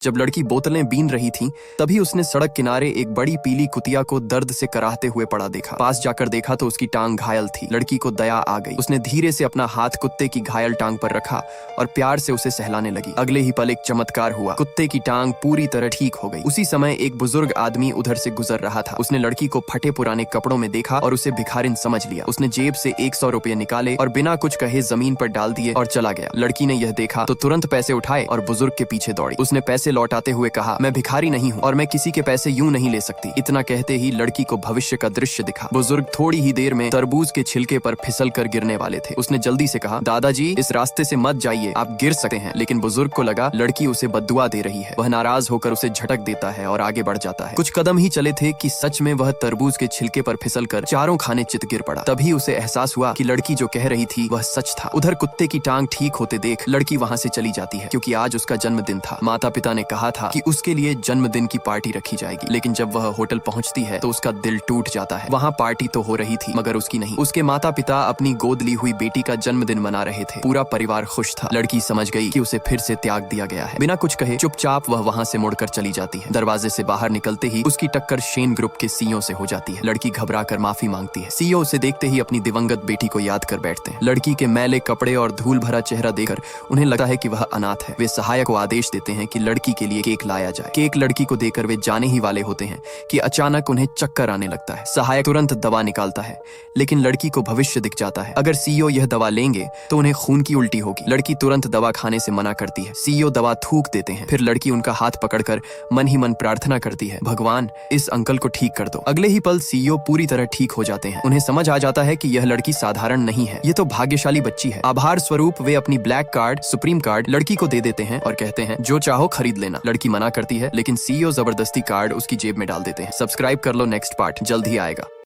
जब लड़की बोतलें बीन रही थी तभी उसने सड़क किनारे एक बड़ी पीली कुतिया को दर्द से कराहते हुए पड़ा देखा। पास जाकर देखा तो उसकी टांग घायल थी। लड़की को दया आ गई। उसने धीरे से अपना हाथ कुत्ते की घायल टांग पर रखा और प्यार से उसे सहलाने लगी। अगले ही पल एक चमत्कार हुआ, कुत्ते की टांग पूरी तरह ठीक हो गई। उसी समय एक बुजुर्ग आदमी उधर से गुजर रहा था। उसने लड़की को फटे पुराने कपड़ों में देखा और उसे भिखारिन समझ लिया। उसने जेब से 100 रुपये निकाले और बिना कुछ कहे जमीन पर डाल दिए और चला गया। लड़की ने यह देखा तो तुरंत पैसे उठाए और बुजुर्ग के पीछे दौड़ी। उसने पैसे लौटाते हुए कहा, मैं भिखारी नहीं हूँ और मैं किसी के पैसे यूं नहीं ले सकती। इतना कहते ही लड़की को भविष्य का दृश्य दिखा। बुजुर्ग थोड़ी ही देर में तरबूज के छिलके पर फिसल कर गिरने वाले थे। उसने जल्दी से कहा, दादाजी इस रास्ते से मत जाइए, आप गिर सकते हैं। लेकिन बुजुर्ग को लगा लड़की उसे बद्दुआ दे रही है। वह नाराज होकर उसे झटक देता है और आगे बढ़ जाता है। कुछ कदम ही चले थे कि सच में वह तरबूज के छिलके पर फिसल कर चारों खाने चित गिर पड़ा। तभी उसे एहसास हुआ कि लड़की जो कह रही थी वह सच था। उधर कुत्ते की टांग ठीक होते देख लड़की वहाँ से चली जाती है, क्योंकि आज उसका जन्मदिन था। माता पिता ने कहा था कि उसके लिए जन्मदिन की पार्टी रखी जाएगी। लेकिन जब वह होटल पहुँचती है तो उसका दिल टूट जाता है। वहाँ पार्टी तो हो रही थी मगर उसकी नहीं। उसके माता पिता अपनी गोद ली हुई बेटी का जन्मदिन मना रहे थे। पूरा परिवार खुश था। लड़की समझ गई कि उसे फिर से त्याग दिया गया है। बिना कुछ कहे चुपचाप वह वहाँ से मुड़कर चली जाती है। दरवाजे से बाहर निकलते ही उसकी टक्कर शेन ग्रुप के सीईओ से हो जाती है। लड़की घबरा कर माफी मांगती है। सीईओ उसे देखते ही अपनी दिवंगत बेटी को याद कर बैठते हैं। लड़की के मैले कपड़े और धूल भरा चेहरा देखकर उन्हें लगता है कि वह अनाथ है। वे सहायक को आदेश देते हैं कि लड़की के लिए केक लाया जाए। केक लड़की को देकर वे जाने ही वाले होते हैं कि अचानक उन्हें चक्कर आने लगता है। सहायक तुरंत दवा निकालता है, लेकिन लड़की को भविष्य दिख जाता है। अगर सीईओ यह दवा लेंगे तो उन्हें खून की उल्टी होगी। लड़की तुरंत दवा खाने से मना करती है। सीईओ दवा थूक देते हैं। फिर लड़की उनका हाथ पकड़कर मन ही मन प्रार्थना करती है, भगवान इस अंकल को ठीक कर दो। अगले ही पल सीईओ पूरी तरह ठीक हो जाते हैं। उन्हें समझ आ जाता है कि यह लड़की साधारण नहीं है, ये तो भाग्यशाली बच्ची है। आभार स्वरूप वे अपनी ब्लैक कार्ड, सुप्रीम कार्ड लड़की को दे देते हैं और कहते हैं जो चाहो खरीद लेना। लड़की मना करती है, लेकिन सीईओ जबरदस्ती कार्ड उसकी जेब में डाल देते हैं। सब्सक्राइब कर लो, नेक्स्ट पार्ट जल्द ही आएगा।